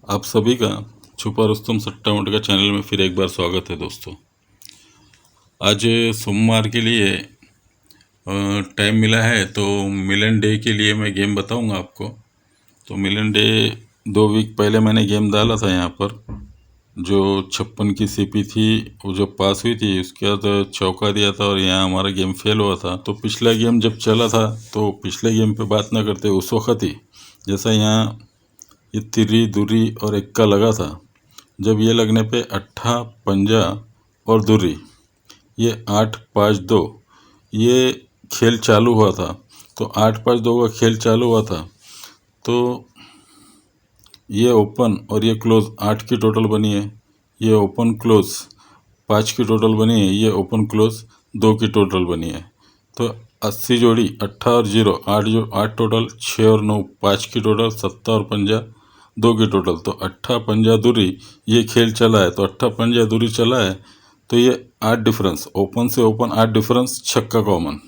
आप सभी का छुपा रुस्तम सट्टा का चैनल में फिर एक बार स्वागत है दोस्तों। आज सोमवार के लिए टाइम मिला है तो मिलन डे के लिए मैं गेम बताऊंगा आपको। तो मिलन डे 2 वीक पहले मैंने गेम डाला था यहाँ पर, जो 56 की सीपी थी वो जब पास हुई थी उसके बाद चौका दिया था और यहाँ हमारा गेम फेल हुआ था। तो पिछला गेम जब चला था तो पिछले गेम पे बात ना करते उस वक्त ही, जैसा यहाँ ये तिरी दुरी और इक्का लगा था, जब ये लगने पे अट्ठा पंजा और दुरी ये 8-5-2 ये खेल चालू हुआ था। तो 8-5-2 का खेल चालू हुआ था तो ये ओपन और ये क्लोज 8 की टोटल बनी है, ये ओपन क्लोज 5 की टोटल बनी है, ये ओपन क्लोज 2 की टोटल बनी है। तो 80 जोड़ी 8 और 0 8 टोटल, 6 और 9 5 की टोटल, 7 और पंजा 2 की टोटल। तो अट्ठा पंजा दूरी ये खेल चला है, तो अट्ठा पंजा दूरी चला है तो ये 8 डिफरेंस, ओपन से ओपन 8 डिफरेंस, छक्का कॉमन।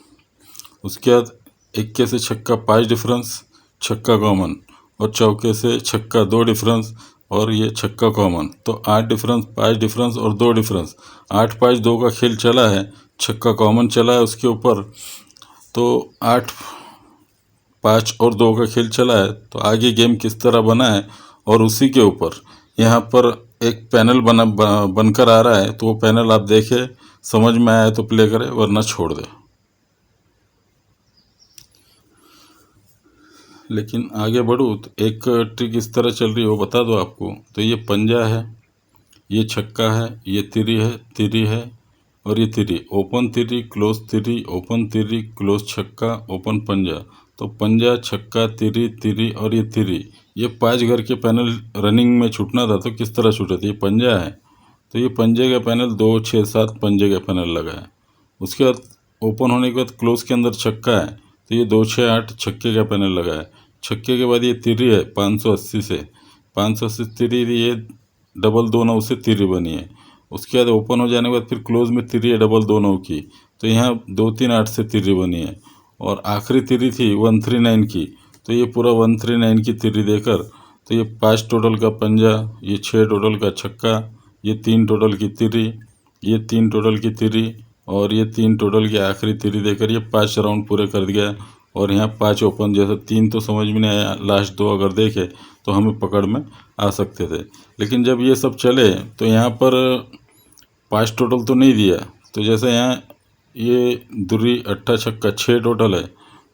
उसके बाद इक्के से छक्का 5 डिफरेंस, छक्का कॉमन, और चौके से छक्का 2 डिफरेंस और ये छक्का कॉमन। तो 8 डिफरेंस 5 डिफरेंस और 2 डिफरेंस, 8-5-2 का खेल चला है, छक्का कॉमन चला है उसके ऊपर। तो 8-5 और 2 का खेल चला है। तो आगे गेम किस तरह बना है और उसी के ऊपर यहाँ पर एक पैनल बनकर आ रहा है, तो वो पैनल आप देखें, समझ में आया तो प्ले करें वरना छोड़ दे। लेकिन आगे बढ़ूँ तो एक ट्रिक इस तरह चल रही है वो बता दो आपको। तो ये पंजा है, ये छक्का है, ये तिरी है और ये तिरी, ओपन तिरी क्लोज तिरी, ओपन तिरी क्लोज छक्का, ओपन पंजा। तो पंजा छक्का तिरी तिरी और ये तिरी, ये 5 घर के पैनल रनिंग में छूटना था तो किस तरह छूटे थे। ये पंजा है तो ये पंजे का पैनल 2 6 7 पंजे का पैनल लगा है। उसके बाद ओपन होने के बाद क्लोज के अंदर छक्का है तो ये 2 6 8 छक्के का पैनल लगा है। छक्के के बाद ये तिरी है 580 से, 580 तिरी, ये डबल 2 9 से तिरी बनी है। उसके बाद ओपन हो जाने के बाद फिर क्लोज में तिरी है डबल 2 9 की, तो यहाँ 2 3 8 से तिरी बनी है। और आखिरी तिरी थी 139 की, तो ये पूरा 139 की तिरी देकर तो ये 5 टोटल का पंजा, ये 6 टोटल का छक्का, ये 3 टोटल की तिरी, ये 3 टोटल की तिरी और ये 3 टोटल की आखिरी तिरी देकर ये 5 राउंड पूरे कर दिया। और यहाँ 5 ओपन, जैसे 3 तो समझ में नहीं आया, लास्ट 2 अगर देखे तो हमें पकड़ में आ सकते थे। लेकिन जब ये सब चले तो यहाँ पर 5 टोटल तो नहीं दिया। तो जैसे यहाँ ये दुरी अट्ठा छक्का 6 टोटल है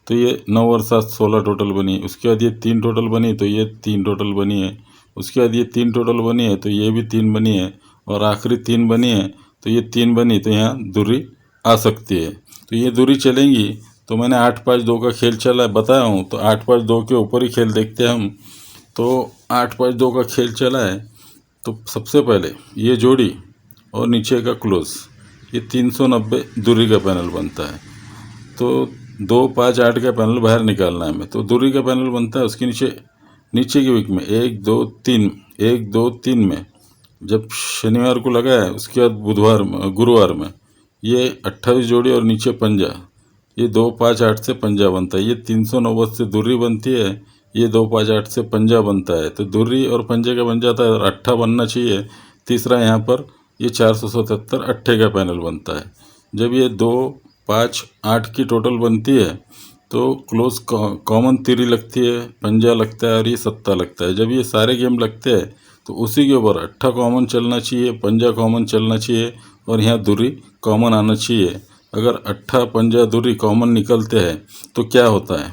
तो ये 9 और 7 16 टोटल बनी। उसके बाद ये 3 टोटल बनी तो ये 3 टोटल बनी है। उसके बाद ये 3 टोटल बनी है तो ये भी 3 बनी है और आखिरी 3 बनी है तो ये 3 बनी। तो यहाँ दूरी आ सकती है, तो ये दूरी चलेंगी। तो मैंने 8-5-2 का खेल चला है बताया हूँ, तो 8-5-2 के ऊपर ही खेल देखते हैं हम। तो 8-5-2 का खेल चला है तो सबसे पहले ये जोड़ी और नीचे का क्लोज, ये 390 दूरी का पैनल बनता है। तो 2 5 8 का पैनल बाहर निकालना है हमें, तो दूरी का पैनल बनता है। उसके नीचे के वीक में 1 2 3 1 2 3 में जब शनिवार को लगा है, उसके बाद गुरुवार में ये 28 जोड़ी और नीचे पंजा, ये 2 5 8 से पंजा बनता है। ये 390 से दूरी बनती है, ये 2 5 8 से पंजा बनता है। तो दूरी और पंजे का बन जाता है और अट्ठा बनना चाहिए। तीसरा यहाँ पर ये 477 अट्ठे का पैनल बनता है। जब ये 2 5 8 की टोटल बनती है तो क्लोज कॉमन तिरी लगती है, पंजा लगता है और ये सत्ता लगता है। जब ये सारे गेम लगते हैं तो उसी के ऊपर अट्ठा कॉमन चलना चाहिए, पंजा कॉमन चलना चाहिए और यहाँ दूरी कॉमन आना चाहिए। अगर अट्ठा पंजा दूरी कॉमन निकलते हैं तो क्या होता है,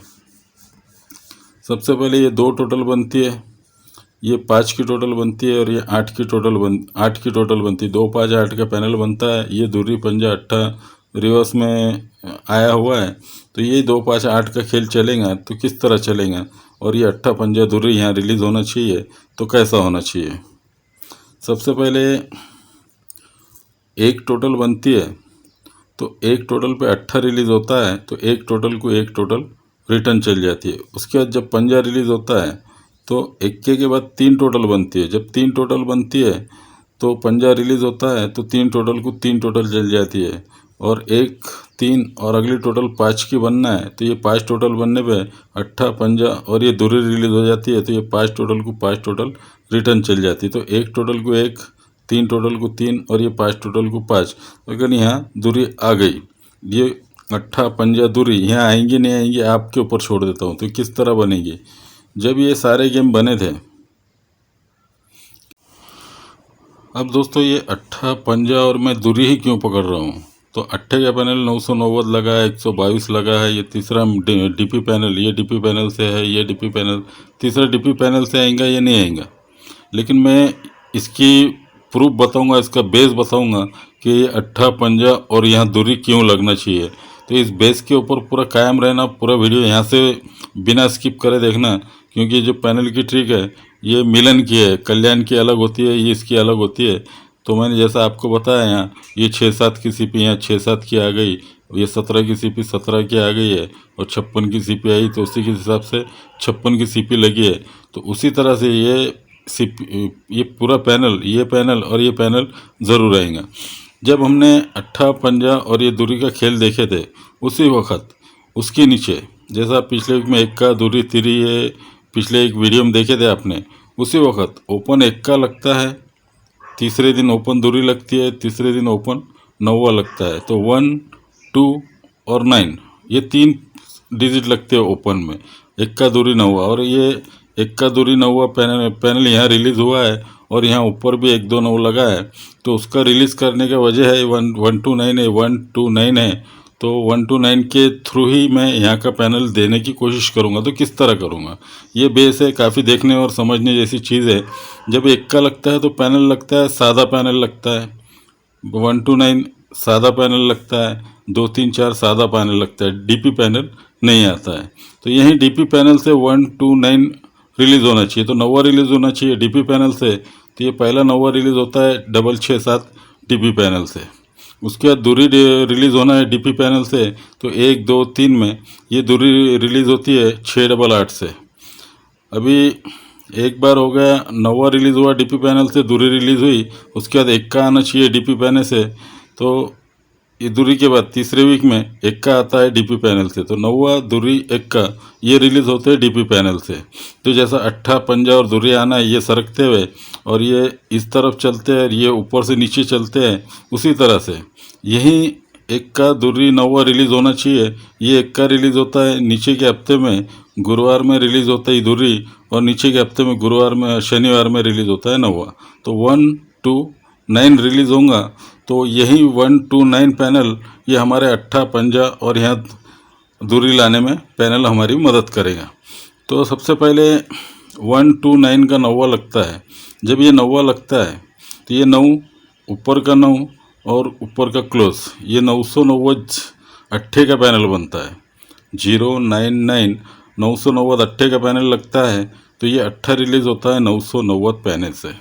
सबसे पहले ये 2 टोटल बनती है, ये 5 की टोटल बनती है और ये 8 की टोटल बनती है। 2 5 8 का पैनल बनता है। ये दूरी पंजा अट्ठा रिवर्स में आया हुआ है, तो ये 2 5 8 का खेल चलेगा तो किस तरह चलेगा। और ये अट्ठा पंजा दूरी यहाँ रिलीज़ होना चाहिए तो कैसा होना चाहिए। सबसे पहले एक टोटल बनती है तो एक टोटल पे अट्ठा रिलीज़ होता है तो एक टोटल को एक टोटल रिटर्न चल जाती है। उसके बाद जब पंजा रिलीज़ होता है तो इक्के के बाद 3 टोटल बनती है। जब 3 टोटल बनती है तो पंजा रिलीज़ होता है तो 3 टोटल को 3 टोटल चल जाती है। और 1 3 और अगली टोटल 5 की बनना है, तो ये 5 टोटल बनने पे अट्ठा पंजा और ये दूरी रिलीज हो जाती है, तो ये 5 टोटल को 5 टोटल रिटर्न चल जाती है। तो 1 टोटल को 1, 3 टोटल को 3 और ये 5 टोटल को 5। अगर यहाँ दूरी आ गई, ये अट्ठा पंजा दूरी यहाँ आएंगी नहीं आएंगी आपके ऊपर छोड़ देता हूँ। तो किस तरह बनेगी, जब ये सारे गेम बने थे, अब दोस्तों ये अट्ठा पंजा और मैं दूरी ही क्यों पकड़ रहा हूँ, तो अट्ठे का पैनल 990 लगा है, 122 लगा है, ये तीसरा डीपी पैनल, ये डीपी पैनल से है, ये डीपी पैनल, तीसरा डीपी पैनल से आएगा, ये नहीं आएगा। लेकिन मैं इसकी प्रूफ बताऊंगा, इसका बेस बताऊंगा कि ये अट्ठा पंजा और यहाँ दूरी क्यों लगना चाहिए। तो इस बेस के ऊपर पूरा कायम रहना, पूरा वीडियो यहाँ से बिना स्किप करे देखना, क्योंकि जो पैनल की ट्रिक है ये मिलन की है, कल्याण की अलग होती है, ये इसकी अलग होती है। तो मैंने जैसा आपको बताया, यहाँ ये 6-7 की सीपी यहाँ 6-7 की आ गई, ये 17 की सीपी 17 की आ गई है, और 56 की सीपी आई, तो उसी के हिसाब से 56 की सीपी लगी है। तो उसी तरह से ये पूरा पैनल, ये पैनल और ये पैनल ज़रूर आएगा। जब हमने अट्ठा पंजा और ये दूरी का खेल देखे थे, उसी वक्त उसके नीचे, जैसा पिछले वीक में एक्का दूरी तिरी ये पिछले एक वीडियो में देखे थे आपने, उसी वक्त ओपन एक्का लगता है, तीसरे दिन ओपन दूरी लगती है, तीसरे दिन ओपन नौवा लगता है। तो 1 2 और 9 ये 3 डिजिट लगते हैं ओपन में, एक्का दूरी नौवा। और ये एक्का दूरी नौवा पैनल यहाँ रिलीज़ हुआ है, और यहाँ ऊपर भी 1 2 9 लगा है। तो उसका रिलीज़ करने का वजह है 1 2 9 है, 1 2 9 है। तो 1 2 9 के थ्रू ही मैं यहाँ का पैनल देने की कोशिश करूँगा। तो किस तरह करूँगा, ये बेस है, काफ़ी देखने और समझने जैसी चीज़ है। जब एक्का लगता है तो पैनल लगता है, सादा पैनल लगता है, 1 2 9 सादा पैनल लगता है, 2 3 4 सादा पैनल लगता है, डीपी पैनल नहीं आता है। तो यहीं डीपी पैनल से 1 2 9 रिलीज़ होना चाहिए, तो नौवा रिलीज़ होना चाहिए डीपी पैनल से। तो ये पहला नौवा रिलीज़ होता है 667 डीपी पैनल से। उसके बाद दूरी रिलीज़ होना है डीपी पैनल से, तो 1 2 3 में ये दूरी रिलीज़ होती है 688 से। अभी एक बार हो गया, नौवा रिलीज़ हुआ डीपी पैनल से, दूरी रिलीज़ हुई, उसके बाद एक्का आना चाहिए डीपी पैनल से। तो ये दूरी के बाद तीसरे वीक में एक्का आता है डीपी पैनल से। तो नौवा दूरी एक्का ये रिलीज़ होते हैं डीपी पैनल से। तो जैसा अट्ठा पंजा और दूरी आना है, ये सरकते हुए और ये इस तरफ चलते हैं, ये ऊपर से नीचे चलते हैं, उसी तरह से यही एक्का दूरी नौवा रिलीज़ होना चाहिए। ये एक्का रिलीज़ होता है नीचे के हफ्ते में, गुरुवार में रिलीज़ होता है दूरी, और नीचे के हफ्ते में गुरुवार में शनिवार में रिलीज़ होता है नौवा। तो 1 2 9 रिलीज़ होगा। तो यही 1 2 9 पैनल ये हमारे अट्ठा पंजा और यहाँ दूरी लाने में पैनल हमारी मदद करेगा। तो सबसे पहले 1 2 9 का नौवा लगता है। जब ये नौवा लगता है तो ये 9 ऊपर का 9 और ऊपर का क्लोज, ये 990 अट्ठे का पैनल बनता है। 099 990 अट्ठे का पैनल लगता है। तो ये अट्ठा रिलीज़ होता है 990 पैनल से।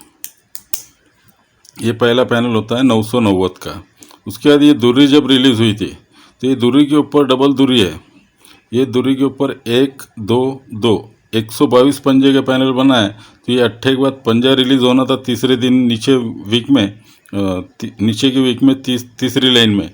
ये पहला पैनल होता है 990 का। उसके बाद ये दूरी जब रिलीज़ हुई थी, तो ये दूरी के ऊपर डबल दूरी है, ये दूरी के ऊपर 1 2 2 122 पंजे का पैनल बना है। तो ये अट्ठे के बाद पंजा रिलीज़ होना था तीसरे दिन नीचे वीक में, नीचे के वीक में तीसरी लाइन में।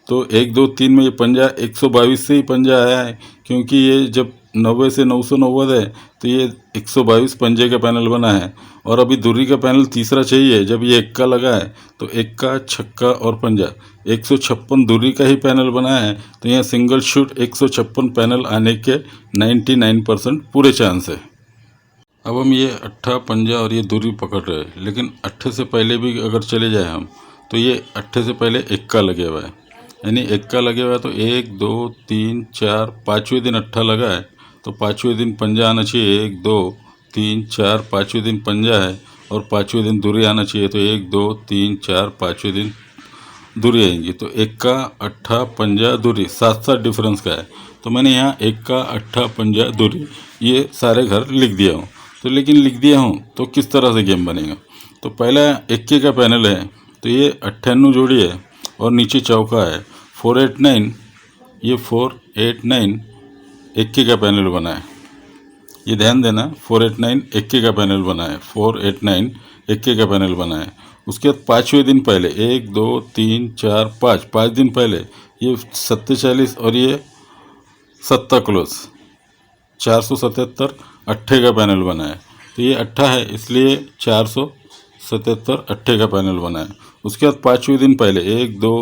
तो 1 2 3 में ये पंजा 122 से ही पंजा आया है, क्योंकि ये जब 90 से 990 है तो ये 122 पंजे का पैनल बना है। और अभी दूरी का पैनल तीसरा चाहिए। जब ये एक्का लगा है तो एक्का छक्का और पंजा 156 दूरी का ही पैनल बना है। तो यहाँ सिंगल शूट 156 पैनल आने के 99% पूरे चांस है। अब हम ये अट्ठा पंजा और ये दूरी पकड़ रहे हैं, लेकिन अट्ठे से पहले भी अगर चले जाए हम, तो ये अट्ठे से पहले एक्का लगे हुआ है, यानी एक्का लगे हुआ है। तो 1 2 3 4 5वें दिन अट्ठा लगा है, तो 5वें दिन पंजा आना चाहिए। 1 2 3 4 5वें दिन पंजा है, और 5वें दिन दूरी आना चाहिए। तो 1 2 3 4 5वें दिन दूरी आएंगी। तो एक्का अट्ठा पंजा दूरी 7-7 डिफरेंस का है। तो मैंने यहाँ एक्का अट्ठा पंजा दूरी ये सारे घर लिख दिया हूँ। तो लेकिन लिख दिया हूँ तो किस तरह से गेम बनेगा। तो पहला एक्के का पैनल है, तो ये 98 जोड़ी है और नीचे चौका है 489, ये 489 एक्के का पैनल बना है। ये ध्यान देना, 489 एक्के का पैनल बना है, 489 एक्के का पैनल बना है। उसके बाद 5वें दिन पहले 1 2 3 4 5 5 दिन पहले ये 47 और ये 70 क्लोज 477 अट्ठे का पैनल बना है। तो ये अट्ठा है इसलिए 477 अट्ठे का पैनल बना है। उसके बाद 5वें दिन पहले 1 2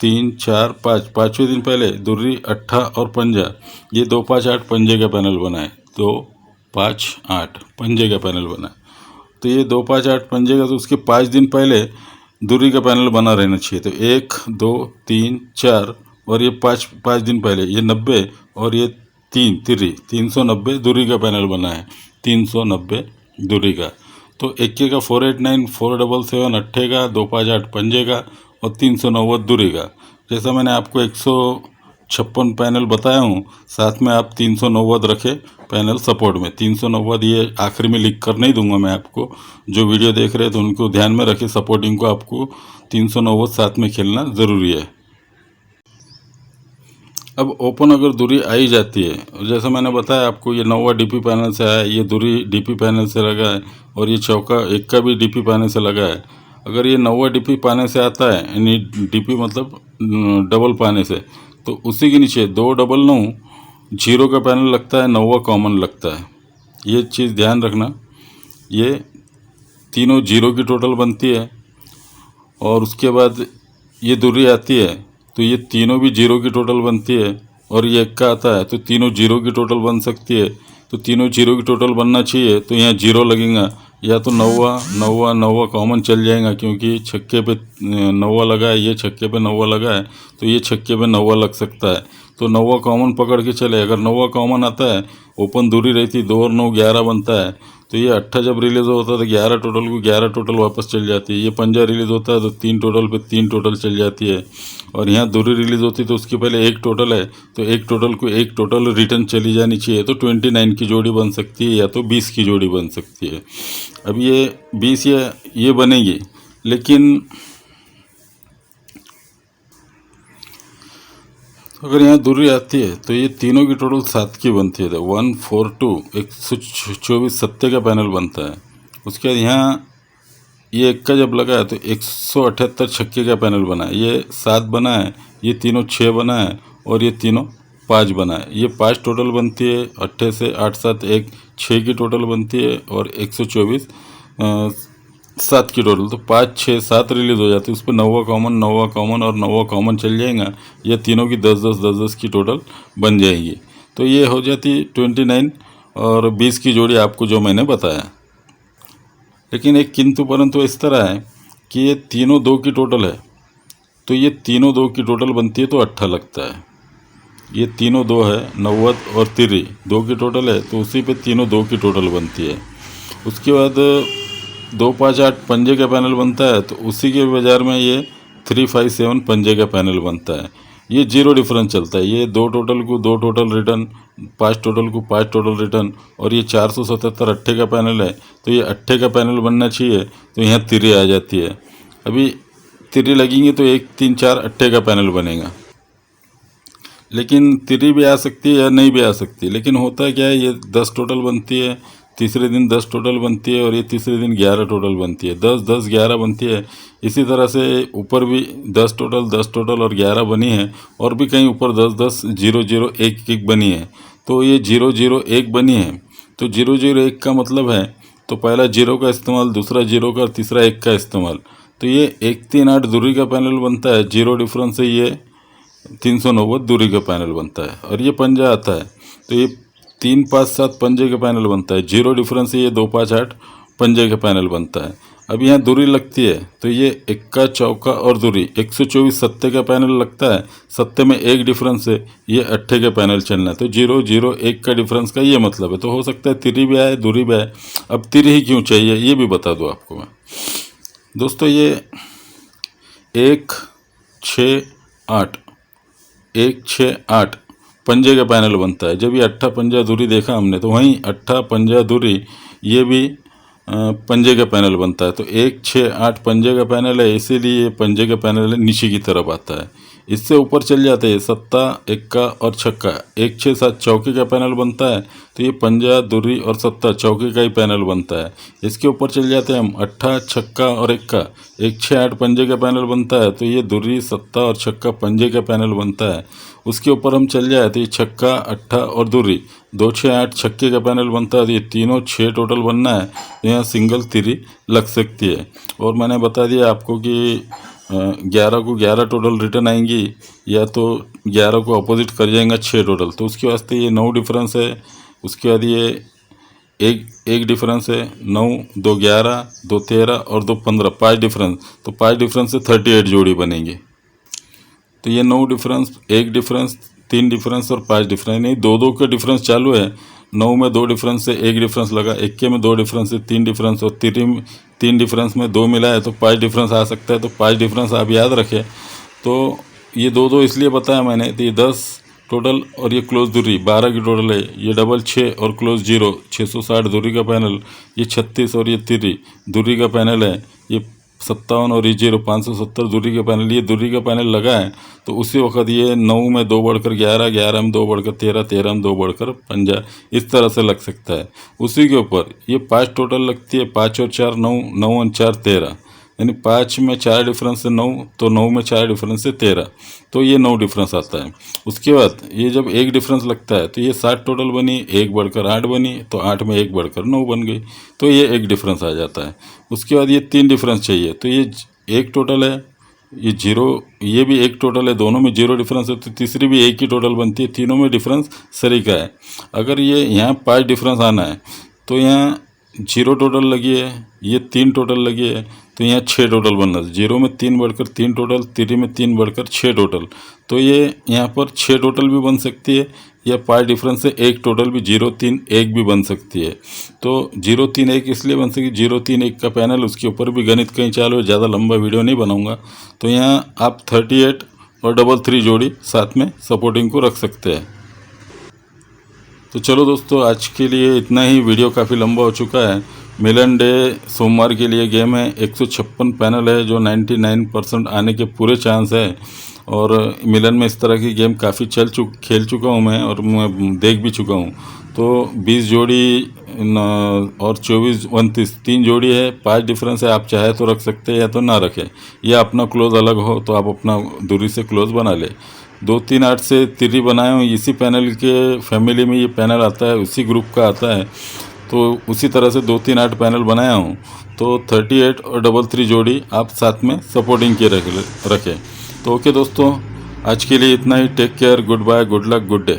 3 4 5 5वें दिन पहले दुर्री अट्ठा और पंजा, ये 2 5 8 पंजे का पैनल बना है। 2 5 8 पंजे का पैनल बना है। तो ये 2 5 8 पंजे का, तो उसके 5 दिन पहले दुर्री का पैनल बना रहना चाहिए। तो 1 2 3 4 और ये 5 दिन पहले ये 90 और ये 3 तिरी 390 दुर्री का पैनल बना है, 390 दुर्री का। तो एक्के का 489 477 अट्ठे का 2 5 8 पंजे का और 390 दुर्री का। जैसा मैंने आपको 156 पैनल बताया हूँ, साथ में आप 390 रखे पैनल सपोर्ट में। 390 ये आखिरी में लिख कर नहीं दूंगा मैं आपको, जो वीडियो देख रहे हैं तो उनको ध्यान में रखे, सपोर्टिंग को आपको 390 साथ में खेलना ज़रूरी है। अब ओपन अगर दूरी आई जाती है, जैसा मैंने बताया आपको, ये 9वां डीपी पैनल से आया, ये दूरी डीपी पैनल से लगा है और ये चौका एक्का भी डीपी पैनल से लगा है। अगर ये 9वां डीपी पाने से आता है, यानी डीपी मतलब डबल पाने से, तो उसी के नीचे 2 डबल 9 जीरो का पैनल लगता है, 9वां कॉमन लगता है। ये चीज़ ध्यान रखना, ये तीनों जीरो की टोटल बनती है और उसके बाद ये दूरी आती है तो ये तीनों भी जीरो की टोटल बनती है और ये एक्का आता है तो तीनों जीरो की टोटल बन सकती है। तो तीनों जीरो की टोटल बनना चाहिए तो यहाँ जीरो लगेगा, या तो 9वां कॉमन चल जाएगा, क्योंकि छक्के पे 9वां लगा है, ये छक्के पे 9वां लगा है तो ये छक्के पे 9वां लग सकता है। तो 9वां कॉमन पकड़ के चले। अगर 9वां कॉमन आता है, ओपन दूरी रहती 2 और 9 11 बनता है, तो ये अट्ठा जब रिलीज़ होता है तो 11 टोटल को 11 टोटल वापस चल जाती है। ये पंजा रिलीज़ होता है तो 3 टोटल पे 3 टोटल चल जाती है। और यहाँ दूरी रिलीज़ होती है तो उसके पहले 1 टोटल है, तो 1 टोटल को 1 टोटल रिटर्न चली जानी चाहिए। तो 29 की जोड़ी बन सकती है या तो 20 की जोड़ी बन सकती है। अब ये 20 या ये बनेगी, लेकिन अगर यहाँ दूरी आती है तो ये तीनों की टोटल 7 की बनती है। तो 142 124 सत्ते का पैनल बनता है। उसके बाद यहाँ ये एक्का जब लगा है तो 178 छक्के का पैनल बना है। ये 7 बना है, ये तीनों 6 बना है और ये तीनों 5 बना है। ये 5 टोटल बनती है, अट्ठे से 8 7 1 6 की टोटल बनती है और 124 7 की टोटल। तो 5 6 7 रिलीज़ हो जाती है, उस पर 9वां कॉमन और 9वां कॉमन चल जाएगा। ये तीनों की 10 10 10 10 की टोटल बन जाएगी। तो ये हो जाती 29 और 20 की जोड़ी आपको जो मैंने बताया। लेकिन एक किंतु परंतु इस तरह है कि ये तीनों 2 की टोटल है, तो ये तीनों 2 की टोटल बनती है तो अट्ठा लगता है। ये तीनों 2 है, 90 और तिरी 2 की टोटल है, तो उसी पे तीनों 2 की टोटल बनती है। उसके बाद 2 5 8 पंजे का पैनल बनता है, तो उसी के बाजार में ये 357 पंजे का पैनल बनता है। ये जीरो डिफरेंस चलता है। ये 2 टोटल को 2 टोटल रिटर्न, 5 टोटल को 5 टोटल रिटर्न, और ये 477 अट्ठे का पैनल है तो ये अट्ठे का पैनल बनना चाहिए। तो यहाँ तिरी आ जाती है। अभी तिरी लगेंगे तो 1 3 4 अट्ठे का पैनल बनेगा, लेकिन तिरी भी आ सकती है या नहीं भी आ सकती। लेकिन होता क्या है, ये 10 टोटल बनती है, तीसरे दिन 10 टोटल बनती है और ये तीसरे दिन 11 टोटल बनती है। 10 10 11 बनती है। इसी तरह से ऊपर भी 10 टोटल और 11 बनी है, और भी कहीं ऊपर 10 10 0 0 1 1 बनी है। तो ये 0 0 1 बनी है। तो 0 0 1 का मतलब है, तो पहला 0 का इस्तेमाल, दूसरा 0 का और तीसरा 1 का इस्तेमाल। तो ये 1 3 8 दूरी का पैनल बनता है। जीरो डिफरेंस से ये 390 दूरी का पैनल बनता है। और ये पंजा आता है तो ये 3 5 7 पंजे का पैनल बनता है। जीरो डिफरेंस से ये 2 5 8 पंजे का पैनल बनता है। अब यहाँ दूरी लगती है तो ये एक्का चौका और दूरी 124 सत्ते का पैनल लगता है। सत्ते में 1 डिफरेंस से ये अट्ठे का पैनल चलना है। तो 0 0 1 का डिफरेंस का ये मतलब है। तो हो सकता है तिरी भी आए दूरी भी आए। अब तिरी ही क्यों चाहिए ये भी बता दूँ आपको मैं दोस्तों। ये 1 6 8 1 6 8 पंजे का पैनल बनता है। जब ये अट्ठा पंजा दूरी देखा हमने तो वहीं अट्ठा पंजा दूरी ये भी पंजे का पैनल बनता है। तो 1 6 8 पंजे का पैनल है, इसीलिए ये पंजे का पैनल नीचे की तरफ आता है। इससे ऊपर चल जाते हैं सत्ता, इक्का और छक्का, 1 6 7 चौके का पैनल बनता है। तो ये पंजा, दुर्री और सत्ता चौके का ही पैनल बनता है। इसके ऊपर चल जाते हैं हम अट्ठा, छक्का और इक्का, 1 6 8 पंजे का पैनल बनता है। तो ये दुर्री, सत्ता और छक्का पंजे का पैनल बनता है। उसके ऊपर हम चल जाए तो ये छक्का, अट्ठा और दुर्री 2 6 8 छक्के का पैनल बनता है। तो ये तीनों 6 टोटल बनना है। तो यहाँ सिंगल तिरी लग सकती है। और मैंने बता दिया आपको कि 11 को 11 टोटल रिटर्न आएंगी, या तो 11 को अपोजिट कर जाएंगे 6 टोटल। तो उसके वास्ते ये 9 डिफरेंस है। उसके बाद ये एक डिफरेंस है, 9 2 11 2 13 और 2 15, 5 डिफरेंस। तो 5 डिफरेंस से 38 जोड़ी बनेंगे। तो ये 9 डिफरेंस, 1 डिफरेंस, 3 डिफरेंस और 5 डिफरेंस, नहीं 2 का डिफरेंस चालू है। 9 में 2 डिफरेंस से 1 डिफरेंस लगा, 21 में 2 डिफरेंस से 3 डिफरेंस, और 3 डिफरेंस में 2 मिला है तो 5 डिफरेंस आ सकता है। तो 5 डिफरेंस आप याद रखें। तो ये 2 इसलिए बताया मैंने। तो ये 10 टोटल और ये क्लोज दूरी 12 की टोटल है। ये डबल 6 और क्लोज 0 660 दूरी का पैनल। ये 36 और ये तिरी दूरी का पैनल है। ये 57 और ये 0 570 दूरी का पैनल, ये दूरी का पैनल लगा है। तो उसी वक्त ये 9 में 2 बढ़कर 11, 11 में 2 बढ़कर 13, 13 में 2 बढ़कर 50, इस तरह से लग सकता है। उसी के ऊपर ये 5 टोटल लगती है, 5 और 4 9, 9 और 4 13, यानी 5 में 4 डिफरेंस से 9, तो 9 में 4 डिफरेंस से 13, तो ये 9 डिफरेंस आता है। उसके बाद ये जब 1 डिफरेंस लगता है तो ये 7 टोटल बनी, 1 बढ़कर 8 बनी, तो 8 में 1 बढ़कर 9 बन गई, तो ये 1 डिफरेंस आ जाता है। उसके बाद ये 3 डिफरेंस चाहिए, तो ये 1 टोटल है, ये 0, ये भी 1 टोटल है, दोनों में 0 डिफरेंस है, तो तीसरी भी 1 की टोटल बनती है। तीनों में डिफरेंस सरीका है। अगर ये यहाँ 5 डिफरेंस आना है तो यहाँ 0 टोटल लगी है, ये 3 टोटल लगी है, तो यहाँ 6 टोटल बनना है। 0 में 3 बढ़कर 3 टोटल, 3 में 3 बढ़कर 6 टोटल, तो ये यहाँ पर 6 टोटल भी बन सकती है, या 5 डिफरेंस से 1 टोटल भी 0 3 1 भी बन सकती है। तो 0 3 1 इसलिए बन सकती है, 0 3 1 का पैनल, उसके ऊपर भी गणित कहीं चालू है, ज़्यादा लंबा वीडियो नहीं बनाऊंगा। तो यहाँ आप 38 और 33 जोड़ी साथ में सपोर्टिंग को रख सकते हैं। तो चलो दोस्तों, आज के लिए इतना ही। वीडियो काफ़ी लंबा हो चुका है। मिलन डे सोमवार के लिए गेम है, 156 पैनल है, जो 99% आने के पूरे चांस है। और मिलन में इस तरह की गेम काफ़ी खेल चुका हूँ मैं, और मैं देख भी चुका हूँ। तो 20 जोड़ी और 24 29 3 जोड़ी है, 5 डिफरेंस है। आप चाहे तो रख सकते हैं या तो ना रखें, या अपना क्लोज अलग हो तो आप अपना दूरी से क्लोज बना ले। 2 3 8 से तिरी बनाए हूँ, इसी पैनल के फैमिली में ये पैनल आता है, उसी ग्रुप का आता है। तो उसी तरह से 2 3 8 पैनल बनाया हूँ। तो 38 और 33 जोड़ी आप साथ में सपोर्टिंग के रखें। तो ओके दोस्तों, आज के लिए इतना ही। Take care, good bye, good luck, good day.